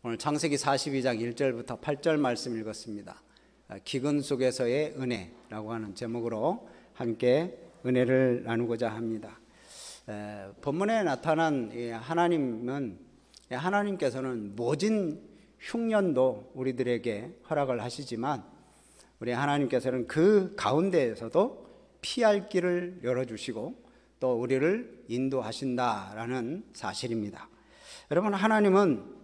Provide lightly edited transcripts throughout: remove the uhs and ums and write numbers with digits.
오늘 창세기 42장 1절부터 8절 말씀 읽었습니다. 기근 속에서의 은혜라고 하는 제목으로 함께 은혜를 나누고자 합니다. 본문에 나타난 하나님께서는 모진 흉년도 우리들에게 허락을 하시지만 우리 하나님께서는 그 가운데에서도 피할 길을 열어주시고 또 우리를 인도하신다라는 사실입니다. 여러분, 하나님은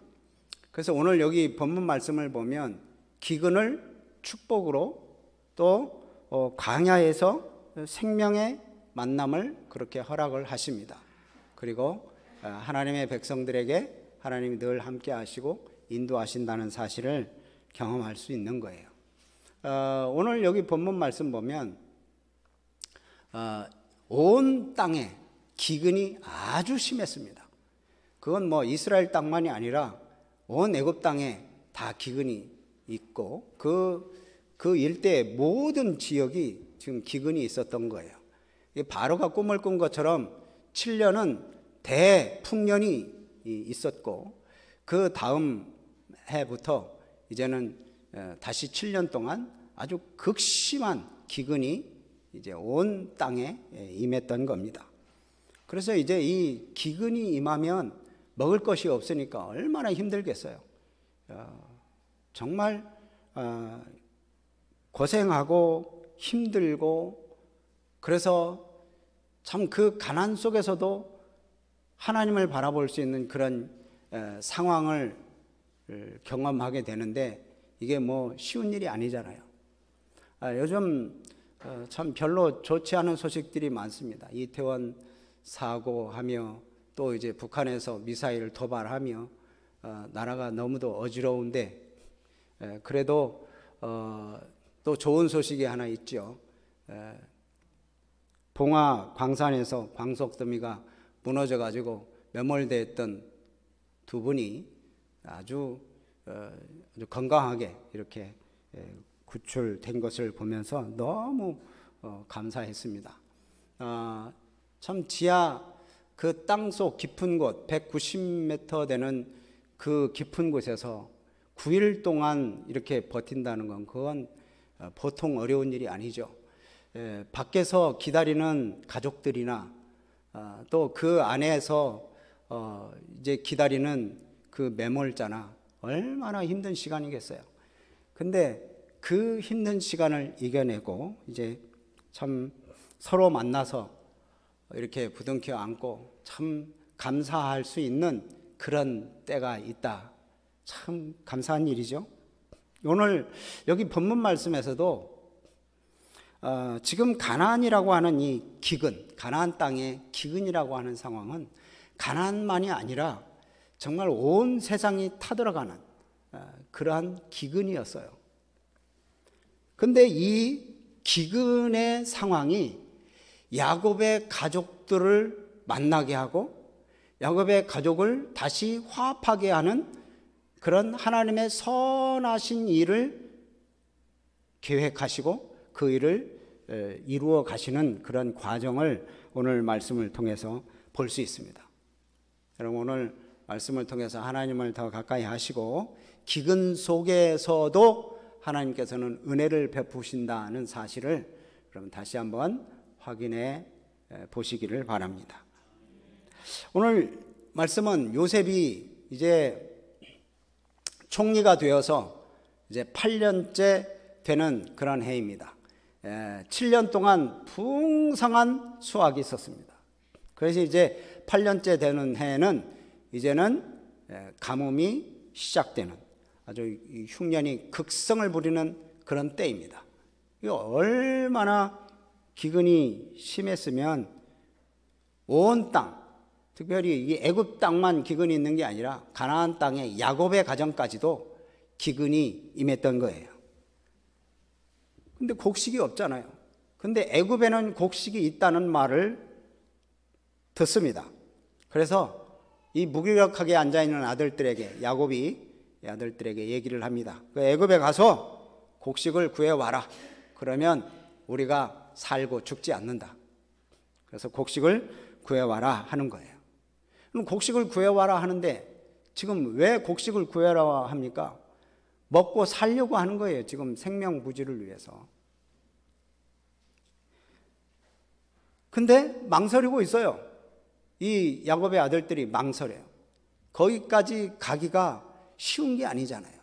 그래서 오늘 여기 본문 말씀을 보면 기근을 축복으로 또 광야에서 생명의 만남을 그렇게 허락을 하십니다. 그리고 하나님의 백성들에게 하나님이 늘 함께 하시고 인도하신다는 사실을 경험할 수 있는 거예요. 오늘 여기 본문 말씀 보면 온 땅에 기근이 아주 심했습니다. 그건 뭐 이스라엘 땅만이 아니라 온 애굽 땅에 다 기근이 있고 그 일대의 모든 지역이 지금 기근이 있었던 거예요. 바로가 꿈을 꾼 것처럼 7년은 대풍년이 있었고 그 다음 해부터 이제는 다시 7년 동안 아주 극심한 기근이 이제 온 땅에 임했던 겁니다. 그래서 이제 이 기근이 임하면 먹을 것이 없으니까 얼마나 힘들겠어요. 정말 고생하고 힘들고, 그래서 참 그 가난 속에서도 하나님을 바라볼 수 있는 그런 상황을 경험하게 되는데 이게 뭐 쉬운 일이 아니잖아요. 요즘 참 별로 좋지 않은 소식들이 많습니다. 이태원 사고하며 또 이제 북한에서 미사일을 도발하며 나라가 너무도 어지러운데 그래도 또 좋은 소식이 하나 있죠. 봉화 광산에서 광석더미가 무너져 가지고 매몰되어 있던 두 분이 아주 건강하게 이렇게 구출된 것을 보면서 너무 감사했습니다. 참 지하 그 땅속 깊은 곳 190m 되는 그 깊은 곳에서 9일 동안 이렇게 버틴다는 건 그건 보통 어려운 일이 아니죠. 밖에서 기다리는 가족들이나 또 그 안에서 이제 기다리는 그 매몰자나 얼마나 힘든 시간이겠어요. 근데 그 힘든 시간을 이겨내고 이제 참 서로 만나서 이렇게 부둥켜 안고 참 감사할 수 있는 그런 때가 있다. 참 감사한 일이죠. 오늘 여기 본문 말씀에서도 지금 가나안이라고 하는 이 기근, 가나안 땅의 기근이라고 하는 상황은 가나안만이 아니라 정말 온 세상이 타들어가는 그러한 기근이었어요. 근데 이 기근의 상황이 야곱의 가족들을 만나게 하고 야곱의 가족을 다시 화합하게 하는 그런 하나님의 선하신 일을 계획하시고 그 일을 이루어 가시는 그런 과정을 오늘 말씀을 통해서 볼 수 있습니다. 여러분, 오늘 말씀을 통해서 하나님을 더 가까이 하시고 기근 속에서도 하나님께서는 은혜를 베푸신다는 사실을 여러분 다시 한번 확인해 보시기를 바랍니다. 오늘 말씀은 요셉이 이제 총리가 되어서 이제 8년째 되는 그런 해입니다. 7년 동안 풍성한 수확이 있었습니다. 그래서 이제 8년째 되는 해에는 이제는 가뭄이 시작되는 아주 흉년이 극성을 부리는 그런 때입니다. 이거 얼마나 기근이 심했으면 온 땅, 특별히 이 애굽 땅만 기근이 있는 게 아니라 가나안 땅의 야곱의 가정까지도 기근이 임했던 거예요. 근데 곡식이 없잖아요. 근데 애굽에는 곡식이 있다는 말을 듣습니다. 그래서 이 무기력하게 앉아있는 아들들에게 야곱이 아들들에게 얘기를 합니다. 애굽에 가서 곡식을 구해와라. 그러면 우리가 살고 죽지 않는다. 그래서 곡식을 구해와라 하는 거예요. 그럼 곡식을 구해와라 하는데 지금 왜 곡식을 구해라 합니까? 먹고 살려고 하는 거예요. 지금 생명 부지를 위해서. 근데 망설이고 있어요. 이 야곱의 아들들이 망설여요. 거기까지 가기가 쉬운 게 아니잖아요.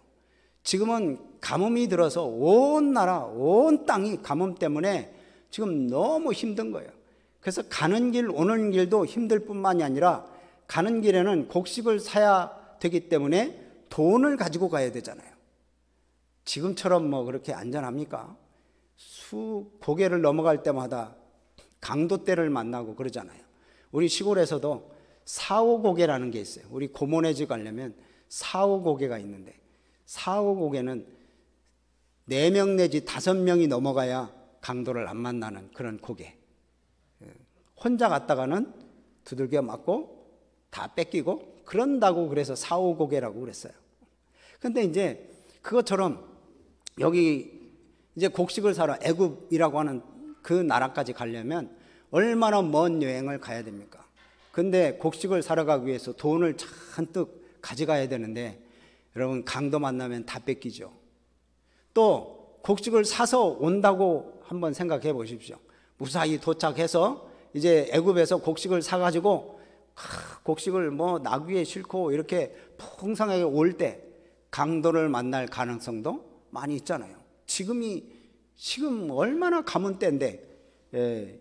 지금은 가뭄이 들어서 온 나라, 온 땅이 가뭄 때문에 지금 너무 힘든 거예요. 그래서 가는 길, 오는 길도 힘들 뿐만이 아니라 가는 길에는 곡식을 사야 되기 때문에 돈을 가지고 가야 되잖아요. 지금처럼 뭐 그렇게 안전합니까? 고개를 넘어갈 때마다 강도떼를 만나고 그러잖아요. 우리 시골에서도 사오고개라는 게 있어요. 우리 고모네 집 가려면 사오고개가 있는데, 사오고개는 4명 내지 5명이 넘어가야 강도를 안 만나는 그런 고개. 혼자 갔다가는 두들겨 맞고 다 뺏기고 그런다고 그래서 사오고개라고 그랬어요. 근데 이제 그것처럼 여기 이제 곡식을 사러 애굽이라고 하는 그 나라까지 가려면 얼마나 먼 여행을 가야 됩니까? 근데 곡식을 사러 가기 위해서 돈을 잔뜩 가져가야 되는데 여러분 강도 만나면 다 뺏기죠. 또 곡식을 사서 온다고 한번 생각해 보십시오. 무사히 도착해서 이제 애굽에서 곡식을 사가지고 곡식을 뭐 나귀에 싣고 이렇게 풍성하게 올 때 강도를 만날 가능성도 많이 있잖아요. 지금 얼마나 가문 때인데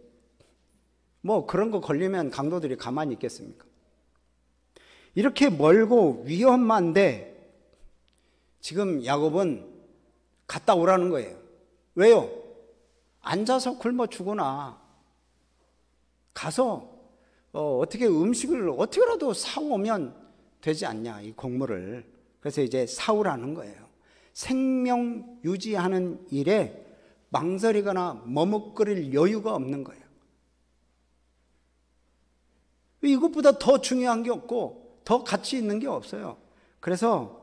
뭐 그런 거 걸리면 강도들이 가만히 있겠습니까? 이렇게 멀고 위험한데 지금 야곱은 갔다 오라는 거예요. 왜요? 앉아서 굶어 죽으나 가서 어떻게 음식을 어떻게라도 사오면 되지 않냐, 이 곡물을. 그래서 이제 사오라는 거예요. 생명 유지하는 일에 망설이거나 머뭇거릴 여유가 없는 거예요. 이것보다 더 중요한 게 없고 더 가치 있는 게 없어요. 그래서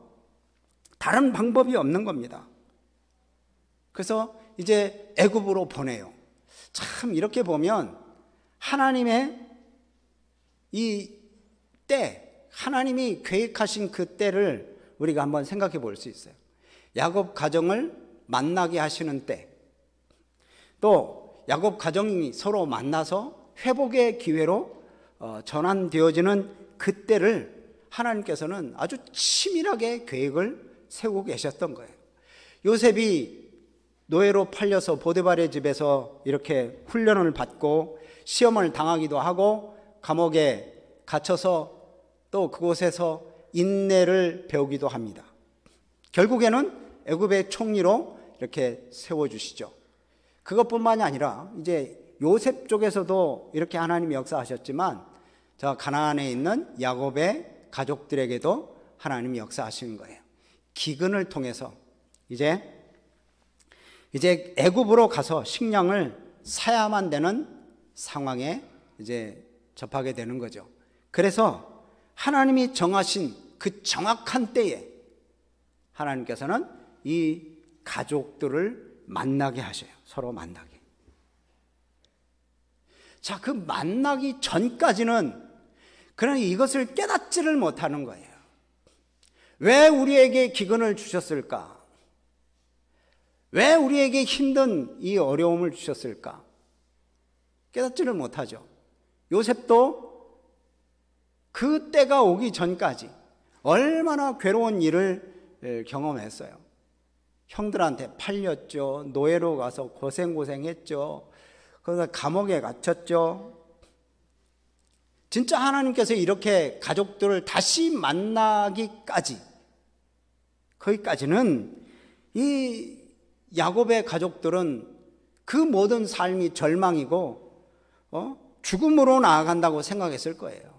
다른 방법이 없는 겁니다. 그래서 이제 애굽으로 보내요. 참 이렇게 보면 하나님의 이 때, 하나님이 계획하신 그 때를 우리가 한번 생각해 볼 수 있어요. 야곱 가정을 만나게 하시는 때, 또 야곱 가정이 서로 만나서 회복의 기회로 전환되어지는 그 때를 하나님께서는 아주 치밀하게 계획을 세우고 계셨던 거예요. 요셉이 노예로 팔려서 보디발의 집에서 이렇게 훈련을 받고 시험을 당하기도 하고 감옥에 갇혀서 또 그곳에서 인내를 배우기도 합니다. 결국에는 애굽의 총리로 이렇게 세워주시죠. 그것뿐만이 아니라 이제 요셉 쪽에서도 이렇게 하나님이 역사하셨지만 저 가나안에 있는 야곱의 가족들에게도 하나님이 역사하시는 거예요. 기근을 통해서 이제 애굽으로 가서 식량을 사야만 되는 상황에 이제 접하게 되는 거죠. 그래서 하나님이 정하신 그 정확한 때에 하나님께서는 이 가족들을 만나게 하셔요. 서로 만나게. 자, 그 만나기 전까지는 그러나 이것을 깨닫지를 못하는 거예요. 왜 우리에게 기근을 주셨을까? 왜 우리에게 힘든 이 어려움을 주셨을까? 깨닫지를 못하죠. 요셉도 그 때가 오기 전까지 얼마나 괴로운 일을 경험했어요. 형들한테 팔렸죠. 노예로 가서 고생했죠. 그래서 감옥에 갇혔죠. 진짜 하나님께서 이렇게 가족들을 다시 만나기까지, 거기까지는 이 야곱의 가족들은 그 모든 삶이 절망이고 죽음으로 나아간다고 생각했을 거예요.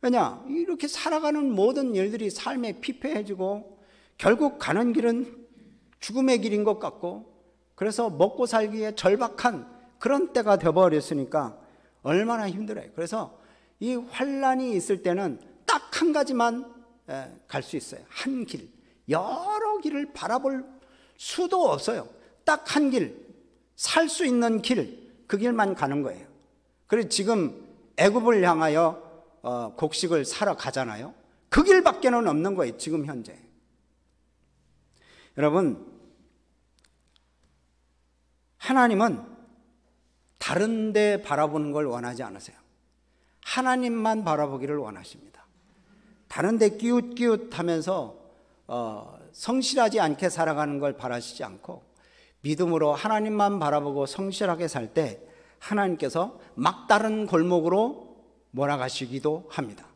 왜냐? 이렇게 살아가는 모든 일들이 삶에 피폐해지고 결국 가는 길은 죽음의 길인 것 같고, 그래서 먹고 살기에 절박한 그런 때가 되어버렸으니까 얼마나 힘들어요. 그래서 이 환란이 있을 때는 딱 한 가지만 갈 수 있어요. 한 길. 여러 길을 바라볼 수도 없어요. 딱 한 길, 살 수 있는 길, 그 길만 가는 거예요. 그래서 지금 애굽을 향하여 곡식을 사러 가잖아요. 그 길밖에는 없는 거예요, 지금 현재. 여러분, 하나님은 다른 데 바라보는 걸 원하지 않으세요. 하나님만 바라보기를 원하십니다. 다른 데 끼웃끼웃하면서 성실하지 않게 살아가는 걸 바라시지 않고 믿음으로 하나님만 바라보고 성실하게 살 때 하나님께서 막다른 골목으로 몰아가시기도 합니다.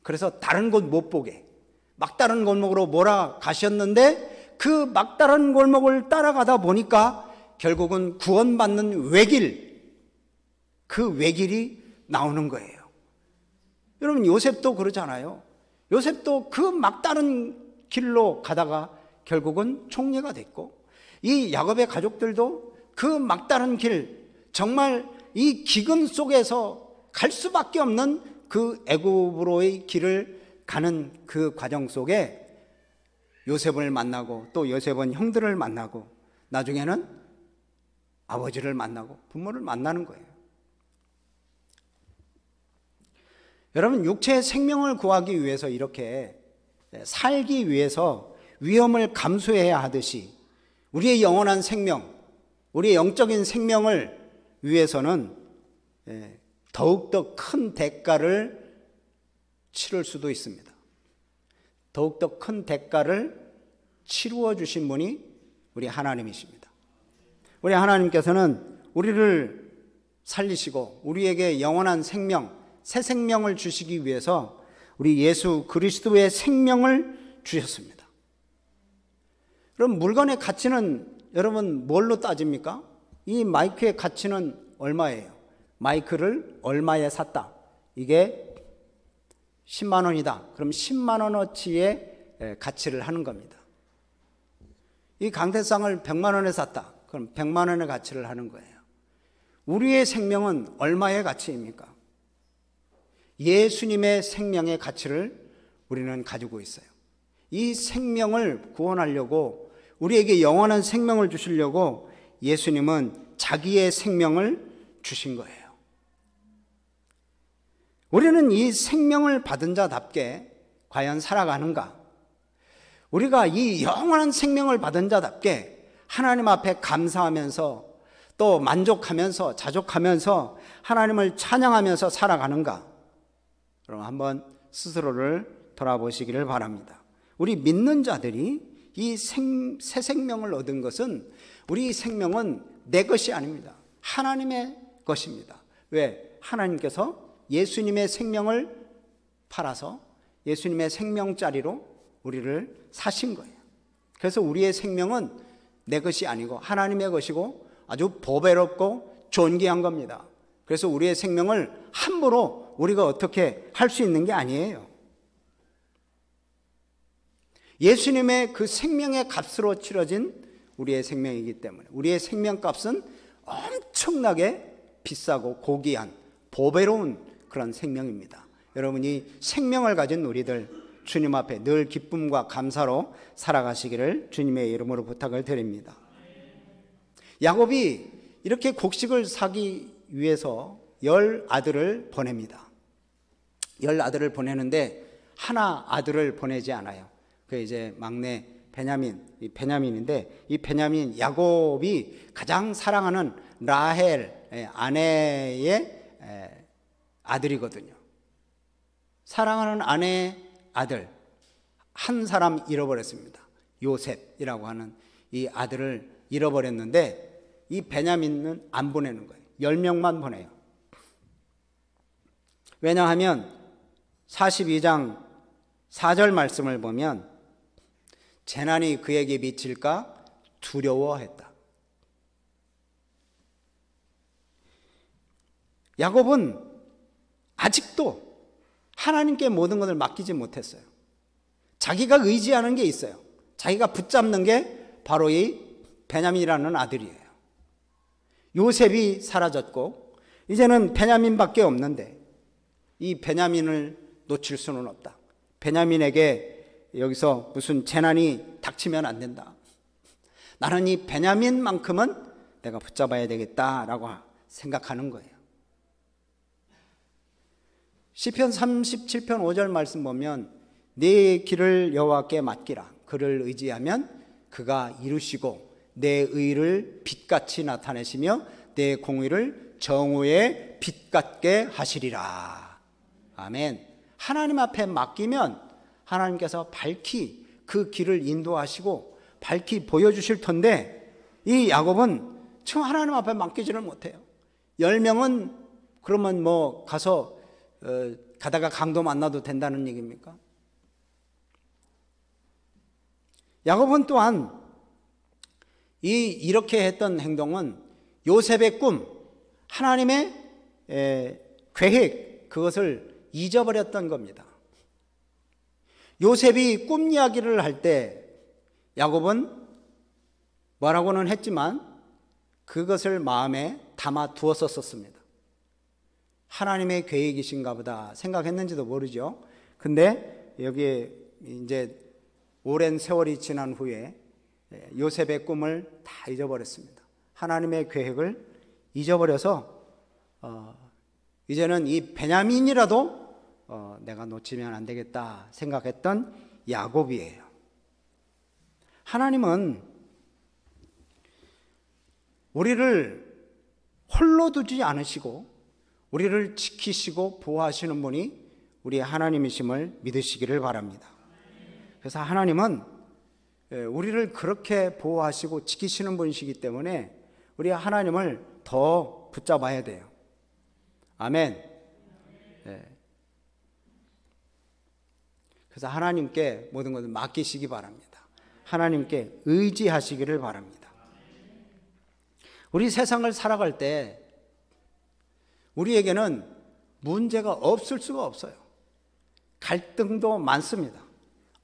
그래서 다른 곳 못 보게 막다른 골목으로 몰아가셨는데 그 막다른 골목을 따라가다 보니까 결국은 구원받는 외길, 그 외길이 나오는 거예요. 여러분, 요셉도 그러잖아요. 요셉도 그 막다른 길로 가다가 결국은 총리가 됐고, 이 야곱의 가족들도 그 막다른 길, 정말 이 기근 속에서 갈 수밖에 없는 그 애굽으로의 길을 가는 그 과정 속에 요셉을 만나고, 또 요셉은 형들을 만나고, 나중에는 아버지를 만나고 부모를 만나는 거예요. 여러분, 육체의 생명을 구하기 위해서, 이렇게 살기 위해서 위험을 감수해야 하듯이 우리의 영원한 생명, 우리의 영적인 생명을 위해서는 더욱더 큰 대가를 치를 수도 있습니다. 더욱더 큰 대가를 치루어 주신 분이 우리 하나님이십니다. 우리 하나님께서는 우리를 살리시고 우리에게 영원한 생명, 새 생명을 주시기 위해서 우리 예수 그리스도의 생명을 주셨습니다. 그럼 물건의 가치는 여러분 뭘로 따집니까? 이 마이크의 가치는 얼마예요? 마이크를 얼마에 샀다. 이게 10만 원이다. 그럼 10만 원어치의 가치를 하는 겁니다. 이 강태상을 100만 원에 샀다. 그럼 100만 원의 가치를 하는 거예요. 우리의 생명은 얼마의 가치입니까? 예수님의 생명의 가치를 우리는 가지고 있어요. 이 생명을 구원하려고, 우리에게 영원한 생명을 주시려고 예수님은 자기의 생명을 주신 거예요. 우리는 이 생명을 받은 자답게 과연 살아가는가? 우리가 이 영원한 생명을 받은 자답게 하나님 앞에 감사하면서 또 만족하면서 자족하면서 하나님을 찬양하면서 살아가는가? 그럼 한번 스스로를 돌아보시기를 바랍니다. 우리 믿는 자들이 이 새 생명을 얻은 것은, 우리 생명은 내 것이 아닙니다. 하나님의 것입니다. 왜? 하나님께서 예수님의 생명을 팔아서 예수님의 생명짜리로 우리를 사신 거예요. 그래서 우리의 생명은 내 것이 아니고 하나님의 것이고 아주 보배롭고 존귀한 겁니다. 그래서 우리의 생명을 함부로 우리가 어떻게 할 수 있는 게 아니에요. 예수님의 그 생명의 값으로 치러진 우리의 생명이기 때문에 우리의 생명값은 엄청나게 비싸고 고귀한 보배로운 그런 생명입니다. 여러분이 생명을 가진 우리들 주님 앞에 늘 기쁨과 감사로 살아가시기를 주님의 이름으로 부탁을 드립니다. 야곱이 이렇게 곡식을 사기 위해서 10 아들을 보냅니다. 10 아들을 보내는데 하나 아들을 보내지 않아요. 그 이제 막내 베냐민, 이 베냐민인데, 이 베냐민 야곱이 가장 사랑하는 라헬 아내의 아들이거든요. 사랑하는 아내의 아들 한 사람 잃어버렸습니다. 요셉이라고 하는 이 아들을 잃어버렸는데, 이 베냐민은 안 보내는 거예요. 10명만 보내요. 왜냐하면 42장 4절 말씀을 보면 재난이 그에게 미칠까 두려워했다. 야곱은 아직도 하나님께 모든 것을 맡기지 못했어요. 자기가 의지하는 게 있어요. 자기가 붙잡는 게 바로 이 베냐민이라는 아들이에요. 요셉이 사라졌고 이제는 베냐민밖에 없는데 이 베냐민을 놓칠 수는 없다. 베냐민에게 여기서 무슨 재난이 닥치면 안 된다. 나는 이 베냐민만큼은 내가 붙잡아야 되겠다라고 생각하는 거예요. 시편 37편 5절 말씀 보면 내 길을 여호와께 맡기라. 그를 의지하면 그가 이루시고 내 의를 빛같이 나타내시며 내 공의를 정오의 빛같게 하시리라. 아멘. 하나님 앞에 맡기면 하나님께서 밝히 그 길을 인도하시고 밝히 보여주실 텐데, 이 야곱은 지금 하나님 앞에 맡기지를 못해요. 10명은 그러면 뭐 가서 가다가 강도 만나도 된다는 얘기입니까? 야곱은 또한 이렇게 했던 행동은 요셉의 꿈, 하나님의 계획, 그것을 잊어버렸던 겁니다. 요셉이 꿈 이야기를 할 때 야곱은 뭐라고는 했지만 그것을 마음에 담아 두었었습니다. 하나님의 계획이신가 보다 생각했는지도 모르죠. 근데 여기에 이제 오랜 세월이 지난 후에 요셉의 꿈을 다 잊어버렸습니다. 하나님의 계획을 잊어버려서 이제는 이 베냐민이라도 내가 놓치면 안 되겠다 생각했던 야곱이에요. 하나님은 우리를 홀로 두지 않으시고 우리를 지키시고 보호하시는 분이 우리 하나님이심을 믿으시기를 바랍니다. 그래서 하나님은 우리를 그렇게 보호하시고 지키시는 분이시기 때문에 우리 하나님을 더 붙잡아야 돼요. 아멘. 그래서 하나님께 모든 것을 맡기시기 바랍니다. 하나님께 의지하시기를 바랍니다. 우리 세상을 살아갈 때 우리에게는 문제가 없을 수가 없어요. 갈등도 많습니다.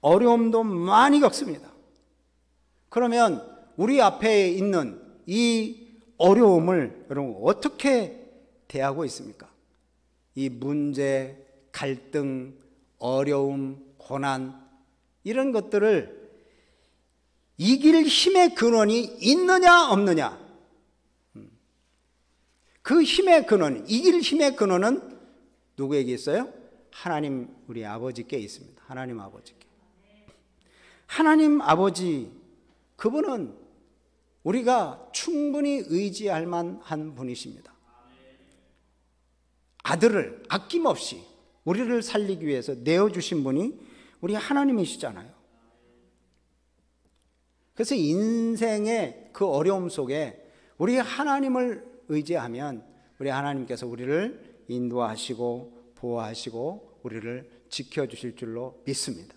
어려움도 많이 겪습니다. 그러면 우리 앞에 있는 이 어려움을 여러분 어떻게 대하고 있습니까? 이 문제, 갈등, 어려움, 고난, 이런 것들을 이길 힘의 근원이 있느냐 없느냐, 그 힘의 근원, 이길 힘의 근원은 누구에게 있어요? 하나님 우리 아버지께 있습니다. 하나님 아버지께. 하나님 아버지, 그분은 우리가 충분히 의지할 만한 분이십니다. 아들을 아낌없이 우리를 살리기 위해서 내어주신 분이 우리 하나님이시잖아요. 그래서 인생의 그 어려움 속에 우리 하나님을 의지하면 우리 하나님께서 우리를 인도하시고 보호하시고 우리를 지켜주실 줄로 믿습니다.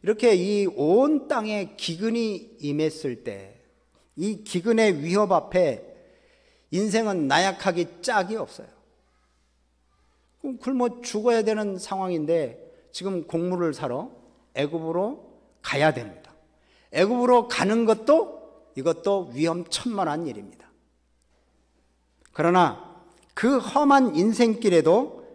이렇게 이 온 땅에 기근이 임했을 때 이 기근의 위협 앞에 인생은 나약하기 짝이 없어요. 굶어 죽어야 되는 상황인데 지금 곡물을 사러 애굽으로 가야 됩니다. 애굽으로 가는 것도 이것도 위험천만한 일입니다. 그러나 그 험한 인생길에도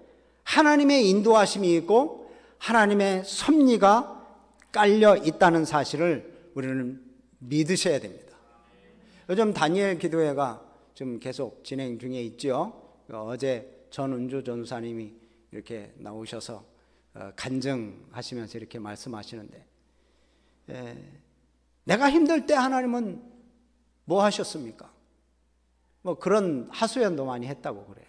하나님의 인도하심이 있고 하나님의 섭리가 깔려 있다는 사실을 우리는 믿으셔야 됩니다. 요즘 다니엘 기도회가 좀 계속 진행 중에 있죠. 어제 전은주 전사님이 이렇게 나오셔서 간증하시면서 이렇게 말씀하시는데, 내가 힘들 때 하나님은 뭐 하셨습니까? 뭐 그런 하소연도 많이 했다고 그래요.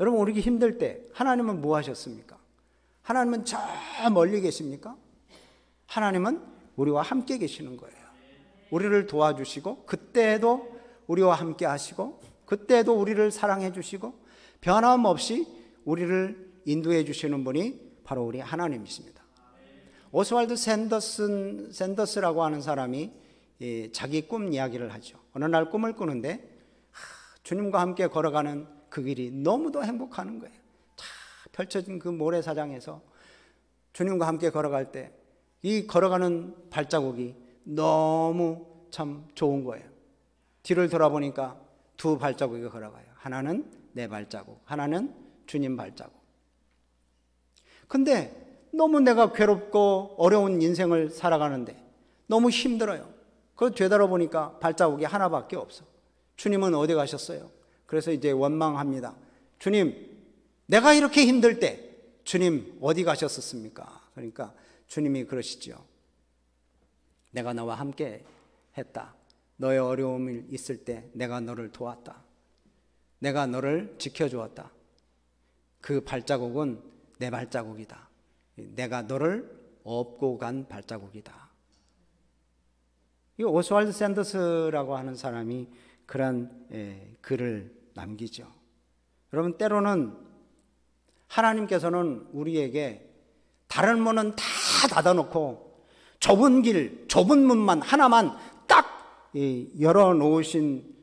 여러분, 우리 힘들 때 하나님은 뭐 하셨습니까? 하나님은 저 멀리 계십니까? 하나님은 우리와 함께 계시는 거예요. 우리를 도와주시고 그때도 우리와 함께 하시고 그때도 우리를 사랑해 주시고 변함없이 우리를 인도해 주시는 분이 바로 우리 하나님이십니다. 오스왈드 샌더스라고 하는 사람이 자기 꿈 이야기를 하죠. 어느 날 꿈을 꾸는데 주님과 함께 걸어가는 그 길이 너무도 행복하는 거예요. 자, 펼쳐진 그 모래사장에서 주님과 함께 걸어갈 때 이 걸어가는 발자국이 너무 참 좋은 거예요. 뒤를 돌아보니까 두 발자국이 걸어가요. 하나는 내 발자국, 하나는 주님 발자국. 근데 너무 내가 괴롭고 어려운 인생을 살아가는데 너무 힘들어요. 그걸 되돌아보니까 발자국이 하나밖에 없어. 주님은 어디 가셨어요? 그래서 이제 원망합니다. 주님, 내가 이렇게 힘들 때 주님 어디 가셨었습니까? 그러니까 주님이 그러시죠. 내가 너와 함께 했다. 너의 어려움이 있을 때 내가 너를 도왔다. 내가 너를 지켜주었다. 그 발자국은 내 발자국이다. 내가 너를 업고 간 발자국이다. 이 오스왈드 샌더스라고 하는 사람이 그런 글을 남기죠. 여러분, 때로는 하나님께서는 우리에게 다른 문은 다 닫아놓고 좁은 길, 좁은 문만 하나만 딱 열어놓으신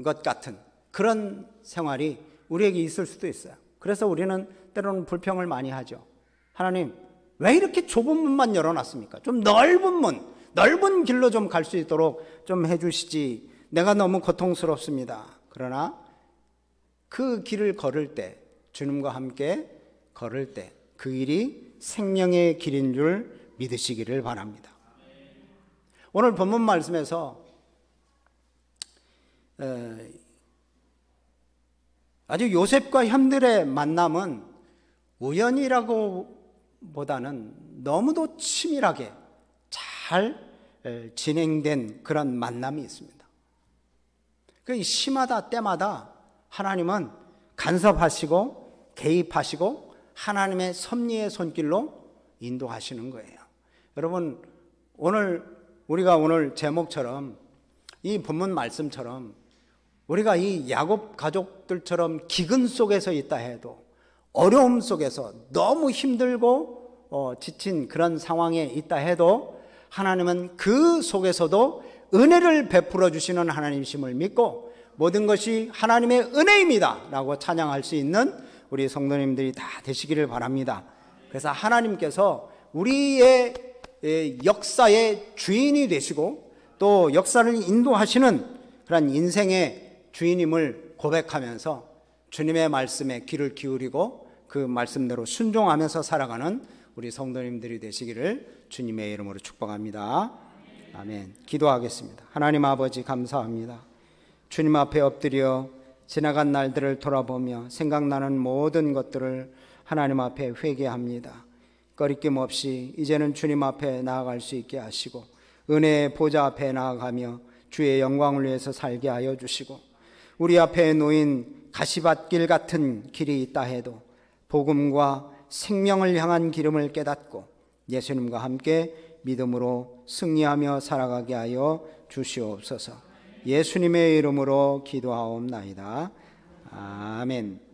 것 같은 그런 생활이 우리에게 있을 수도 있어요. 그래서 우리는 때로는 불평을 많이 하죠. 하나님, 왜 이렇게 좁은 문만 열어놨습니까? 좀 넓은 문, 넓은 길로 좀 갈 수 있도록 좀 해주시지. 내가 너무 고통스럽습니다. 그러나 그 길을 걸을 때, 주님과 함께 걸을 때 그 길이 생명의 길인 줄 믿으시기를 바랍니다. 오늘 본문 말씀에서 아주 요셉과 현들의 만남은 우연이라고 보다는 너무도 치밀하게 잘 진행된 그런 만남이 있습니다. 그 시마다 때마다 하나님은 간섭하시고 개입하시고 하나님의 섭리의 손길로 인도하시는 거예요. 여러분, 우리가 오늘 제목처럼 이 본문 말씀처럼 우리가 이 야곱 가족들처럼 기근 속에서 있다 해도, 어려움 속에서 너무 힘들고 지친 그런 상황에 있다 해도 하나님은 그 속에서도 은혜를 베풀어 주시는 하나님이심을 믿고 모든 것이 하나님의 은혜입니다 라고 찬양할 수 있는 우리 성도님들이 다 되시기를 바랍니다. 그래서 하나님께서 우리의 역사의 주인이 되시고 또 역사를 인도하시는 그런 인생의 주인임을 고백하면서 주님의 말씀에 귀를 기울이고 그 말씀대로 순종하면서 살아가는 우리 성도님들이 되시기를 주님의 이름으로 축복합니다. 아멘. 기도하겠습니다. 하나님 아버지, 감사합니다. 주님 앞에 엎드려 지나간 날들을 돌아보며 생각나는 모든 것들을 하나님 앞에 회개합니다. 꺼리낌 없이 이제는 주님 앞에 나아갈 수 있게 하시고 은혜의 보좌 앞에 나아가며 주의 영광을 위해서 살게 하여 주시고, 우리 앞에 놓인 가시밭길 같은 길이 있다 해도 복음과 생명을 향한 기름을 깨닫고 예수님과 함께 믿음으로 승리하며 살아가게 하여 주시옵소서. 예수님의 이름으로 기도하옵나이다. 아멘.